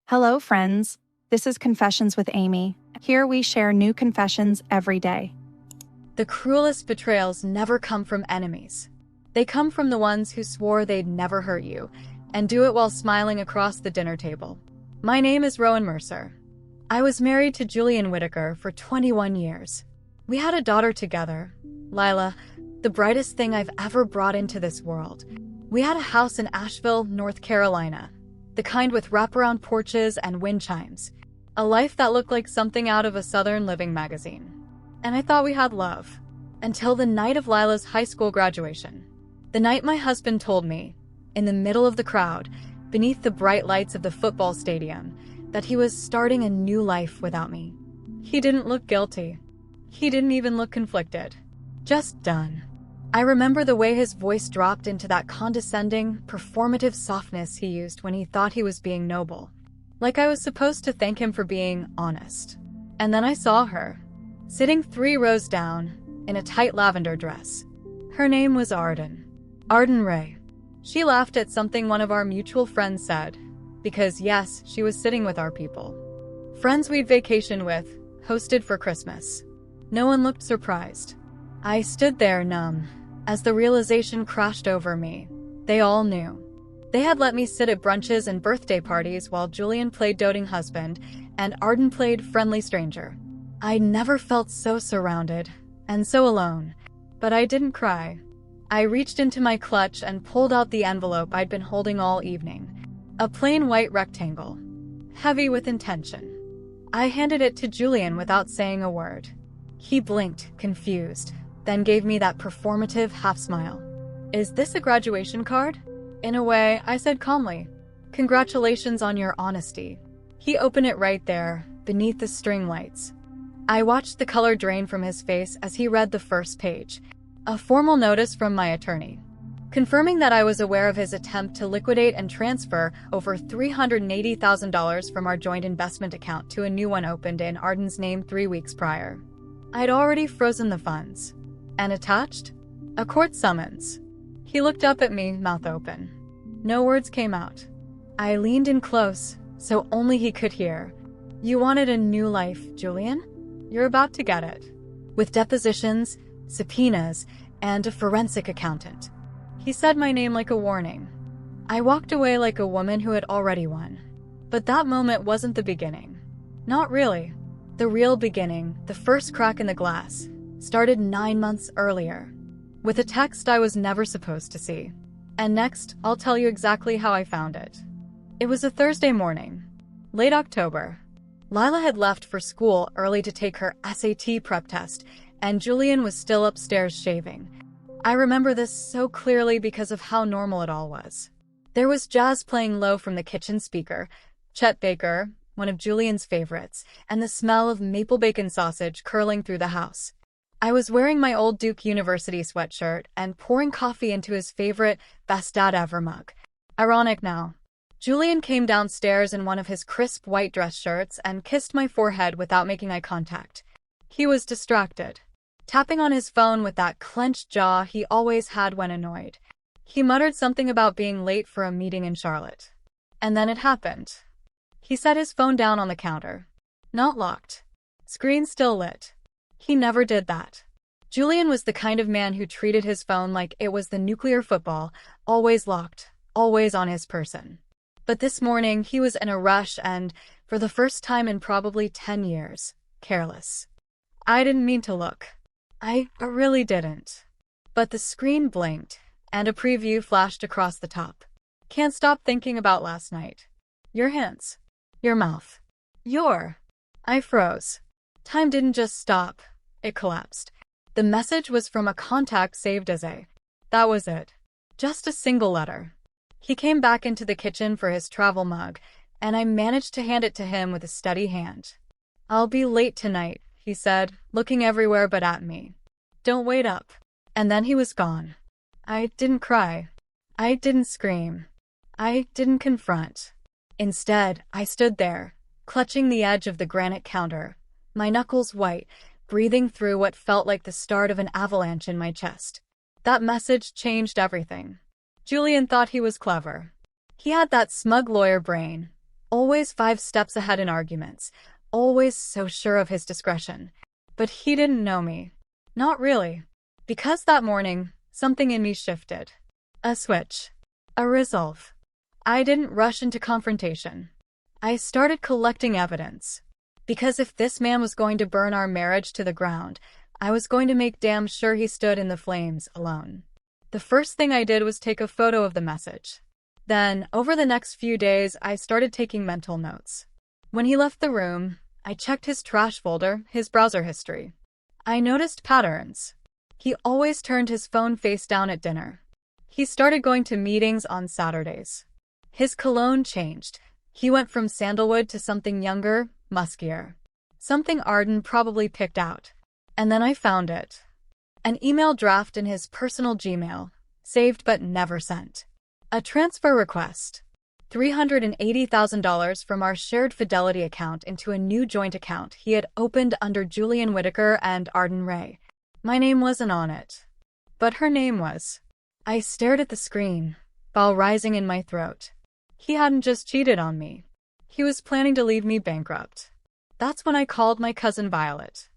Hello, friends. This is Confessions with Amy. Here we share new confessions every day. The cruelest betrayals never come from enemies. They come from the ones who swore they'd never hurt you, and do it while smiling across the dinner table. My name is Rowan Mercer. I was married to Julian Whitaker for 21 years. We had a daughter together, Lila, the brightest thing I've ever brought into this world. We had a house in Asheville, North Carolina, the kind with wraparound porches and wind chimes. A life that looked like something out of a Southern Living magazine. And I thought we had love. Until the night of Lila's high school graduation. The night my husband told me, in the middle of the crowd, beneath the bright lights of the football stadium, that he was starting a new life without me. He didn't look guilty. He didn't even look conflicted. Just done. I remember the way his voice dropped into that condescending, performative softness he used when he thought he was being noble. Like I was supposed to thank him for being honest. And then I saw her, sitting 3 rows down, in a tight lavender dress. Her name was Arden Ray. She laughed at something one of our mutual friends said, because yes, she was sitting with our people. Friends we'd vacation with, hosted for Christmas. No one looked surprised. I stood there numb, as the realization crashed over me. They all knew. They had let me sit at brunches and birthday parties while Julian played doting husband and Arden played friendly stranger. I never felt so surrounded and so alone, but I didn't cry. I reached into my clutch and pulled out the envelope I'd been holding all evening. A plain white rectangle, heavy with intention. I handed it to Julian without saying a word. He blinked, confused, then gave me that performative half-smile. "Is this a graduation card?" In a way, I said calmly, "Congratulations on your honesty." He opened it right there, beneath the string lights. I watched the color drain from his face as he read the first page. A formal notice from my attorney, confirming that I was aware of his attempt to liquidate and transfer over $380,000 from our joint investment account to a new one opened in Arden's name 3 weeks prior. I'd already frozen the funds. And attached? A court summons. He looked up at me, mouth open. No words came out. I leaned in close, so only he could hear. "You wanted a new life, Julian? You're about to get it. With depositions, subpoenas, and a forensic accountant." He said my name like a warning. I walked away like a woman who had already won. But that moment wasn't the beginning. Not really. The real beginning, the first crack in the glass, started 9 months earlier, with a text I was never supposed to see. And next, I'll tell you exactly how I found it. It was a Thursday morning, late October. Lila had left for school early to take her SAT prep test, and Julian was still upstairs shaving. I remember this so clearly because of how normal it all was. There was jazz playing low from the kitchen speaker, Chet Baker, one of Julian's favorites, and the smell of maple bacon sausage curling through the house. I was wearing my old Duke University sweatshirt and pouring coffee into his favorite Best Dad Ever mug. Ironic now. Julian came downstairs in one of his crisp white dress shirts and kissed my forehead without making eye contact. He was distracted, tapping on his phone with that clenched jaw he always had when annoyed. He muttered something about being late for a meeting in Charlotte. And then it happened. He set his phone down on the counter. Not locked. Screen still lit. He never did that. Julian was the kind of man who treated his phone like it was the nuclear football, always locked, always on his person. But this morning, he was in a rush and, for the first time in probably 10 years, careless. I didn't mean to look. I really didn't. But the screen blinked, and a preview flashed across the top. "Can't stop thinking about last night. Your hands. Your mouth. I froze. Time didn't just stop. It collapsed. The message was from a contact saved as a. That was it. Just a single letter. He came back into the kitchen for his travel mug, and I managed to hand it to him with a steady hand. "I'll be late tonight," he said, looking everywhere but at me. "Don't wait up." And then he was gone. I didn't cry. I didn't scream. I didn't confront. Instead, I stood there, clutching the edge of the granite counter, my knuckles white, breathing through what felt like the start of an avalanche in my chest. That message changed everything. Julian thought he was clever. He had that smug lawyer brain, Always 5 steps ahead in arguments. Always so sure of his discretion. But he didn't know me. Not really. Because that morning, something in me shifted. A switch. A resolve. I didn't rush into confrontation. I started collecting evidence. Because if this man was going to burn our marriage to the ground, I was going to make damn sure he stood in the flames alone. The first thing I did was take a photo of the message. Then, over the next few days, I started taking mental notes. When he left the room, I checked his trash folder, his browser history. I noticed patterns. He always turned his phone face down at dinner. He started going to meetings on Saturdays. His cologne changed. He went from sandalwood to something younger, muskier. Something Arden probably picked out. And then I found it. An email draft in his personal Gmail, saved but never sent. A transfer request. $380,000 from our shared Fidelity account into a new joint account he had opened under Julian Whitaker and Arden Ray. My name wasn't on it. But her name was. I stared at the screen, bile rising in my throat. He hadn't just cheated on me. He was planning to leave me bankrupt. That's when I called my cousin Violet.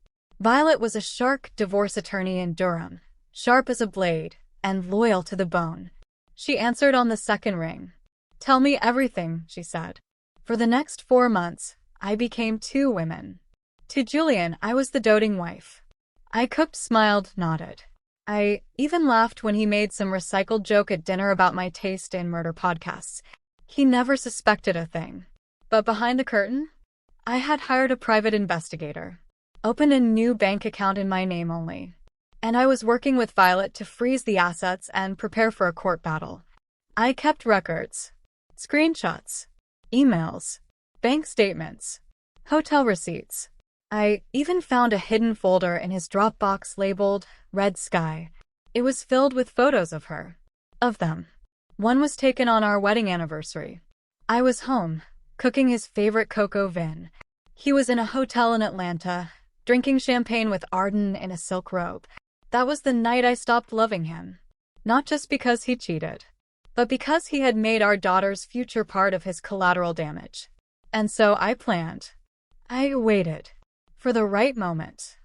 Violet was a shark divorce attorney in Durham, sharp as a blade, and loyal to the bone. She answered on the second ring. Tell me everything, she said. For the next 4 months, I became 2 women. To Julian, I was the doting wife. I cooked, smiled, nodded. I even laughed when he made some recycled joke at dinner about my taste in murder podcasts. He never suspected a thing. But behind the curtain, I had hired a private investigator, opened a new bank account in my name only, and I was working with Violet to freeze the assets and prepare for a court battle. I kept records, screenshots, emails, bank statements, hotel receipts. I even found a hidden folder in his Dropbox labeled Red Sky. It was filled with photos of her. Of them. One was taken on our wedding anniversary. I was home, cooking his favorite cocoa vin. He was in a hotel in Atlanta, drinking champagne with Arden in a silk robe. That was the night I stopped loving him. Not just because he cheated, but because he had made our daughter's future part of his collateral damage. And so I planned. I waited. For the right moment.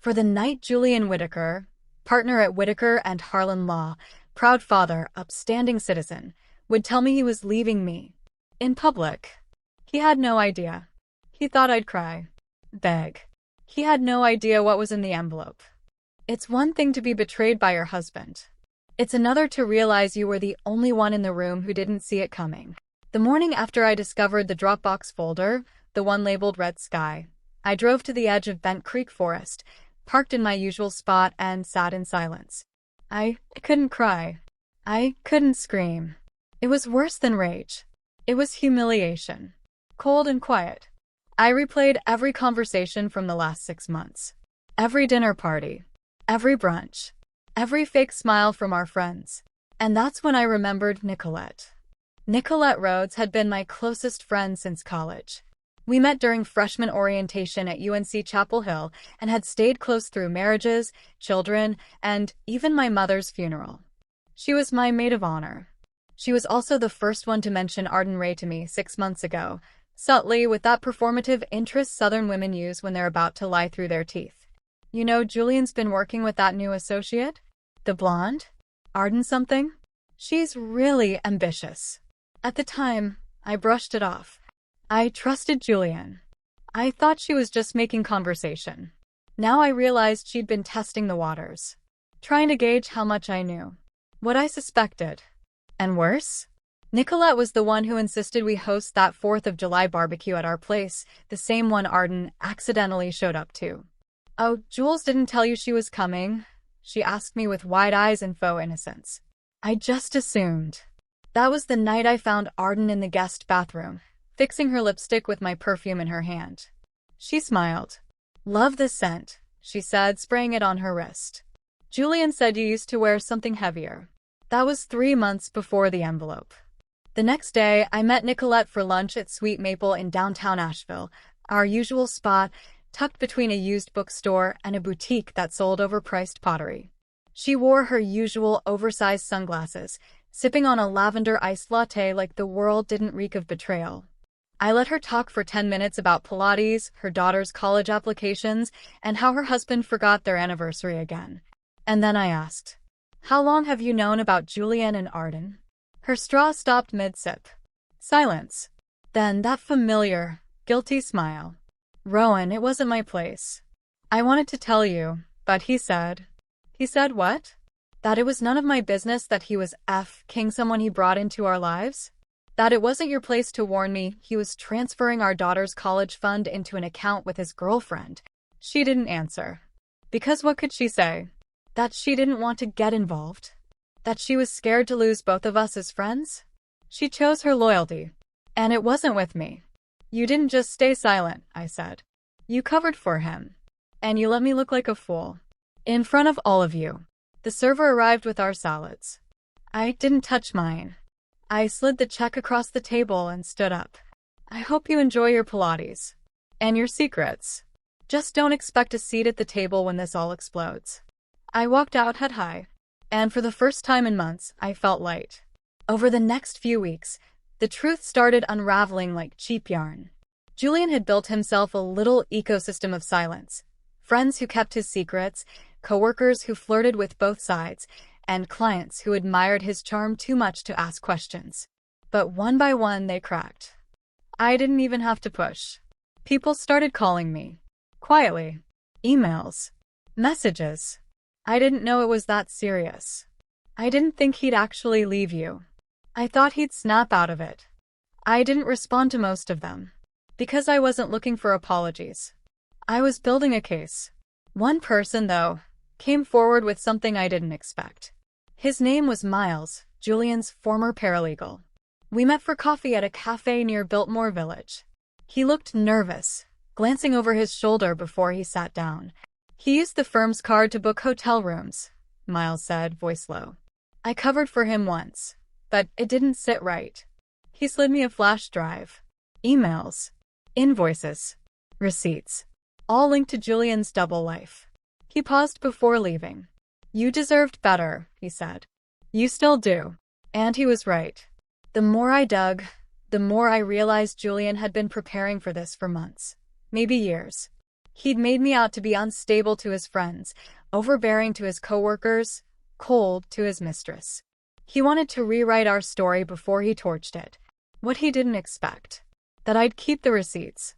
For the night Julian Whitaker, partner at Whitaker and Harlan Law, proud father, upstanding citizen, would tell me he was leaving me. In public. He had no idea. He thought I'd cry. Beg. He had no idea what was in the envelope. It's one thing to be betrayed by your husband. It's another to realize you were the only one in the room who didn't see it coming. The morning after I discovered the Dropbox folder, the one labeled Red Sky, I drove to the edge of Bent Creek Forest, parked in my usual spot, and sat in silence. I couldn't cry. I couldn't scream. It was worse than rage. It was humiliation. Cold and quiet. I replayed every conversation from the last 6 months. Every dinner party. Every brunch. Every fake smile from our friends. And that's when I remembered Nicolette. Nicolette Rhodes had been my closest friend since college. We met during freshman orientation at UNC Chapel Hill and had stayed close through marriages, children, and even my mother's funeral. She was my maid of honor. She was also the first one to mention Arden Ray to me 6 months ago, subtly with that performative interest Southern women use when they're about to lie through their teeth. You know, Julian's been working with that new associate? The blonde? Arden something? She's really ambitious. At the time, I brushed it off. I trusted Julian. I thought she was just making conversation. Now I realized she'd been testing the waters, trying to gauge how much I knew, what I suspected. And worse? Nicolette was the one who insisted we host that 4th of July barbecue at our place, the same one Arden accidentally showed up to. "Oh, Jules didn't tell you she was coming?" she asked me with wide eyes and faux innocence. I just assumed. That was the night I found Arden in the guest bathroom, fixing her lipstick with my perfume in her hand. She smiled. "Love this scent," she said, spraying it on her wrist. "Julian said you used to wear something heavier." That was 3 months before the envelope. The next day, I met Nicolette for lunch at Sweet Maple in downtown Asheville, our usual spot, tucked between a used bookstore and a boutique that sold overpriced pottery. She wore her usual oversized sunglasses, sipping on a lavender iced latte like the world didn't reek of betrayal. I let her talk for 10 minutes about Pilates, her daughter's college applications, and how her husband forgot their anniversary again. And then I asked, "How long have you known about Julian and Arden?" Her straw stopped mid-sip. Silence. Then that familiar, guilty smile. "Rowan, it wasn't my place. I wanted to tell you, but he said." "He said what?" "That it was none of my business that he was F-king someone he brought into our lives? That it wasn't your place to warn me he was transferring our daughter's college fund into an account with his girlfriend." She didn't answer. Because what could she say? That she didn't want to get involved? That she was scared to lose both of us as friends? She chose her loyalty. And it wasn't with me. "You didn't just stay silent," I said. "You covered for him. And you let me look like a fool. In front of all of you." The server arrived with our salads. I didn't touch mine. I slid the check across the table and stood up. "I hope you enjoy your Pilates. And your secrets. Just don't expect a seat at the table when this all explodes." I walked out head high. And for the first time in months, I felt light. Over the next few weeks, the truth started unraveling like cheap yarn. Julian had built himself a little ecosystem of silence. Friends who kept his secrets, coworkers who flirted with both sides, and clients who admired his charm too much to ask questions. But one by one, they cracked. I didn't even have to push. People started calling me. Quietly. Emails. Messages. I didn't know it was that serious. I didn't think he'd actually leave you. I thought he'd snap out of it. I didn't respond to most of them. Because I wasn't looking for apologies. I was building a case. One person, though, came forward with something I didn't expect. His name was Miles, Julian's former paralegal. We met for coffee at a cafe near Biltmore Village. He looked nervous, glancing over his shoulder before he sat down. "He used the firm's card to book hotel rooms," Miles said, voice low. "I covered for him once, but it didn't sit right. He slid me a flash drive. Emails. Invoices. Receipts. All linked to Julian's double life." He paused before leaving. "You deserved better," he said. "You still do." And he was right. The more I dug, the more I realized Julian had been preparing for this for months, maybe years. He'd made me out to be unstable to his friends, overbearing to his coworkers, cold to his mistress. He wanted to rewrite our story before he torched it. What he didn't expect. That I'd keep the receipts.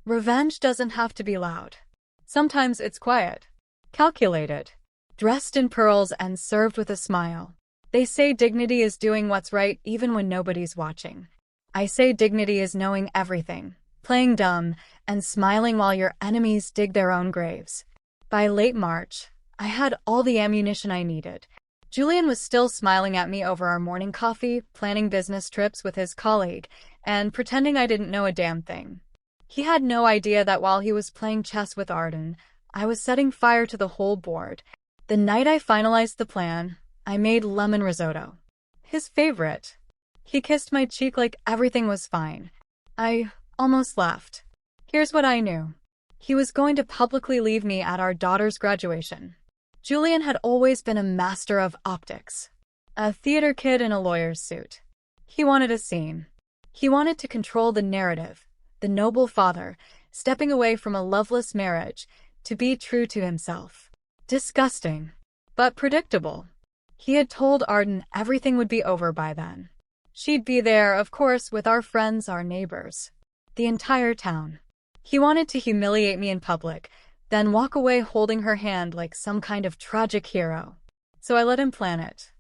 Revenge doesn't have to be loud. Sometimes it's quiet. Calculated. Dressed in pearls and served with a smile. They say dignity is doing what's right even when nobody's watching. I say dignity is knowing everything, playing dumb, and smiling while your enemies dig their own graves. By late March, I had all the ammunition I needed. Julian was still smiling at me over our morning coffee, planning business trips with his colleague, and pretending I didn't know a damn thing. He had no idea that while he was playing chess with Arden, I was setting fire to the whole board. The night I finalized the plan, I made lemon risotto. His favorite. He kissed my cheek like everything was fine. I almost laughed. Here's what I knew. He was going to publicly leave me at our daughter's graduation. Julian had always been a master of optics. A theater kid in a lawyer's suit. He wanted a scene. He wanted to control the narrative. The noble father, stepping away from a loveless marriage, to be true to himself. Disgusting. But predictable. He had told Arden everything would be over by then. She'd be there, of course, with our friends, our neighbors. The entire town. He wanted to humiliate me in public, then walk away holding her hand like some kind of tragic hero. So I let him plan it.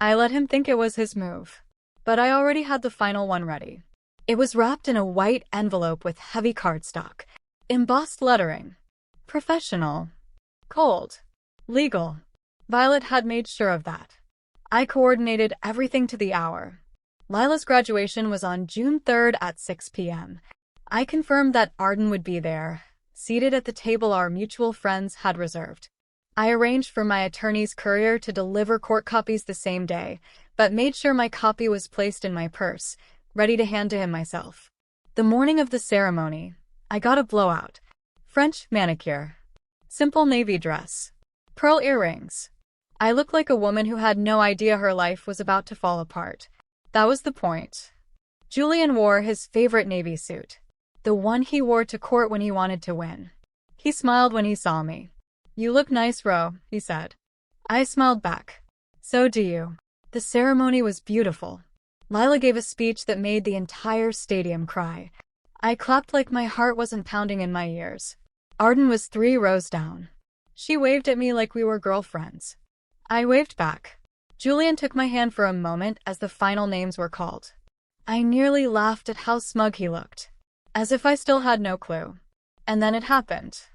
I let him think it was his move. But I already had the final one ready. It was wrapped in a white envelope with heavy cardstock. Embossed lettering. Professional. Cold. Legal. Violet had made sure of that. I coordinated everything to the hour. Lila's graduation was on June 3rd at 6 p.m. I confirmed that Arden would be there, seated at the table our mutual friends had reserved. I arranged for my attorney's courier to deliver court copies the same day, but made sure my copy was placed in my purse, ready to hand to him myself. The morning of the ceremony, I got a blowout. French manicure. Simple navy dress. Pearl earrings. I looked like a woman who had no idea her life was about to fall apart. That was the point. Julian wore his favorite navy suit, the one he wore to court when he wanted to win. He smiled when he saw me. "You look nice, Ro," he said. I smiled back. "So do you." The ceremony was beautiful. Lila gave a speech that made the entire stadium cry. I clapped like my heart wasn't pounding in my ears. Arden was 3 rows down. She waved at me like we were girlfriends. I waved back. Julian took my hand for a moment as the final names were called. I nearly laughed at how smug he looked, as if I still had no clue. And then it happened.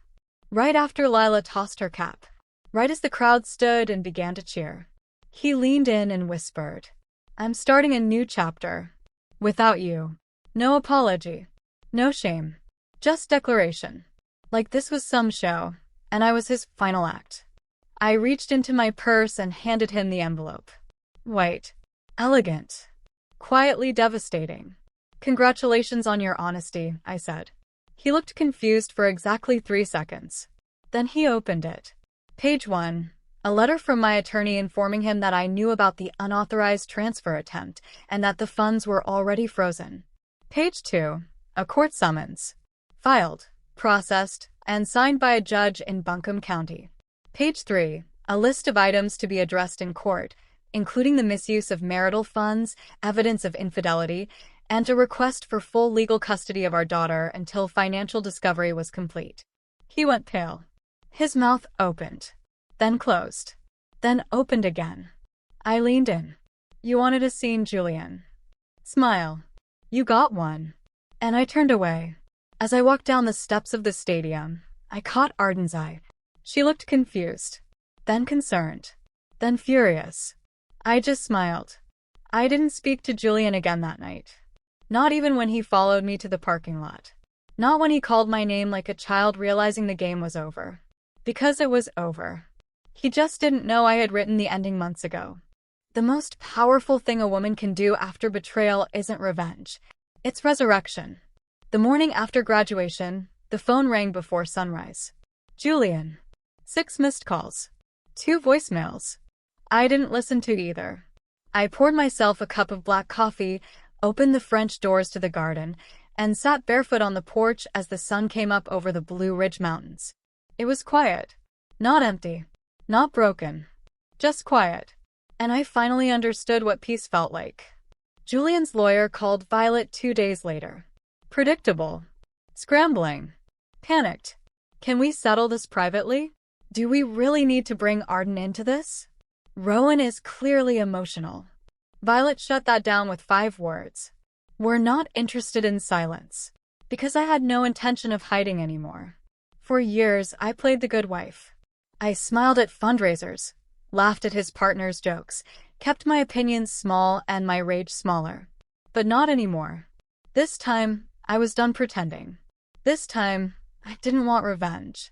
Right after Lila tossed her cap, right as the crowd stood and began to cheer, he leaned in and whispered, "I'm starting a new chapter. Without you. No apology. No shame. Just declaration." Like this was some show, and I was his final act. I reached into my purse and handed him the envelope. White. Elegant. Quietly devastating. "Congratulations on your honesty," I said. He looked confused for exactly 3 seconds. Then he opened it. Page 1. A letter from my attorney informing him that I knew about the unauthorized transfer attempt and that the funds were already frozen. Page 2. A court summons. Filed, processed, and signed by a judge in Buncombe County. Page 3. A list of items to be addressed in court, including the misuse of marital funds, evidence of infidelity, and a request for full legal custody of our daughter until financial discovery was complete. He went pale. His mouth opened, then closed, then opened again. I leaned in. "You wanted a scene, Julian. Smile. You got one." And I turned away. As I walked down the steps of the stadium, I caught Arden's eye. She looked confused, then concerned, then furious. I just smiled. I didn't speak to Julian again that night. Not even when he followed me to the parking lot. Not when he called my name like a child realizing the game was over. Because it was over. He just didn't know I had written the ending months ago. The most powerful thing a woman can do after betrayal isn't revenge. It's resurrection. The morning after graduation, the phone rang before sunrise. Julian. 6 missed calls. 2 voicemails. I didn't listen to either. I poured myself a cup of black coffee, opened the French doors to the garden, and sat barefoot on the porch as the sun came up over the Blue Ridge Mountains. It was quiet. Not empty. Not broken. Just quiet. And I finally understood what peace felt like. Julian's lawyer called Violet 2 days later. Predictable. Scrambling. Panicked. "Can we settle this privately? Do we really need to bring Arden into this? Rowan is clearly emotional." Violet shut that down with 5 words. "We're not interested in silence." Because I had no intention of hiding anymore. For years, I played the good wife. I smiled at fundraisers, laughed at his partner's jokes, kept my opinions small and my rage smaller. But not anymore. This time, I was done pretending. This time, I didn't want revenge.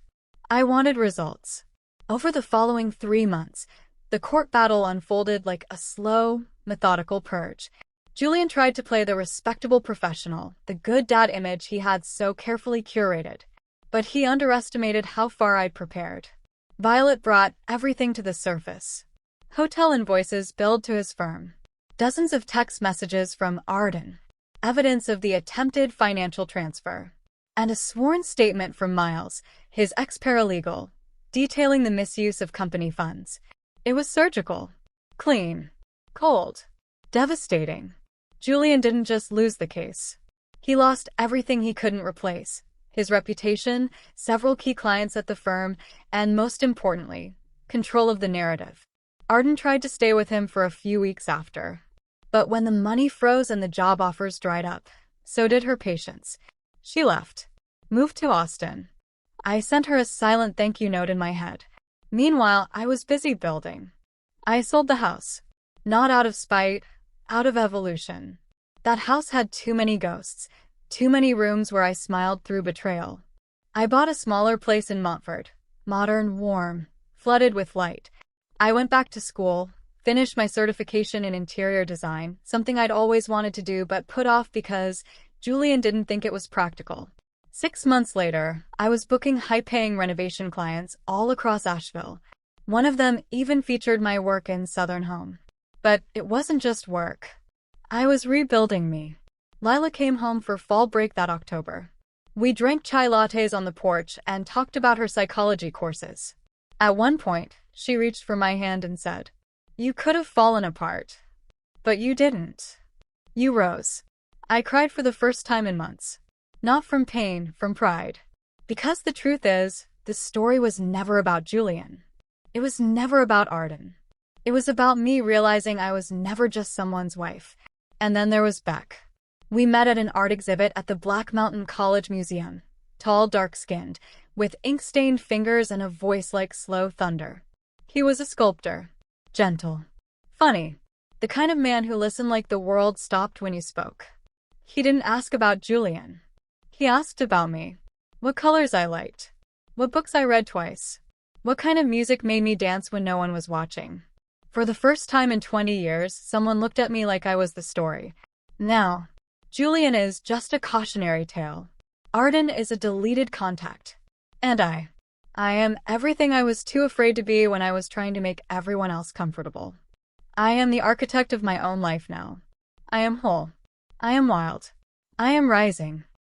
I wanted results. Over the following 3 months, the court battle unfolded like a slow, methodical purge. Julian tried to play the respectable professional, the good dad image he had so carefully curated. But he underestimated how far I'd prepared. Violet brought everything to the surface. Hotel invoices billed to his firm. Dozens of text messages from Arden. Evidence of the attempted financial transfer. And a sworn statement from Miles, his ex-paralegal, detailing the misuse of company funds. It was surgical. Clean. Cold. Devastating. Julian didn't just lose the case. He lost everything he couldn't replace. His reputation, several key clients at the firm, and most importantly, control of the narrative. Arden tried to stay with him for a few weeks after. But when the money froze and the job offers dried up, so did her patience. She left. Moved to Austin. I sent her a silent thank you note in my head. Meanwhile, I was busy building. I sold the house. Not out of spite, out of evolution. That house had too many ghosts. Too many rooms where I smiled through betrayal. I bought a smaller place in Montfort. Modern, warm, flooded with light. I went back to school, finished my certification in interior design, something I'd always wanted to do but put off because Julian didn't think it was practical. 6 months later, I was booking high-paying renovation clients all across Asheville. One of them even featured my work in Southern Home. But it wasn't just work. I was rebuilding me. Lila came home for fall break that October. We drank chai lattes on the porch and talked about her psychology courses. At one point, she reached for my hand and said, "You could have fallen apart. But you didn't. You rose." I cried for the first time in months. Not from pain, from pride. Because the truth is, this story was never about Julian. It was never about Arden. It was about me realizing I was never just someone's wife. And then there was Beck. We met at an art exhibit at the Black Mountain College Museum. Tall, dark-skinned, with ink-stained fingers and a voice like slow thunder. He was a sculptor. Gentle. Funny. The kind of man who listened like the world stopped when you spoke. He didn't ask about Julian. He asked about me. What colors I liked. What books I read twice. What kind of music made me dance when no one was watching. For the first time in 20 years, someone looked at me like I was the story. Now, Julian is just a cautionary tale. Arden is a deleted contact. And I am everything I was too afraid to be when I was trying to make everyone else comfortable. I am the architect of my own life now. I am whole. I am wild. I am rising.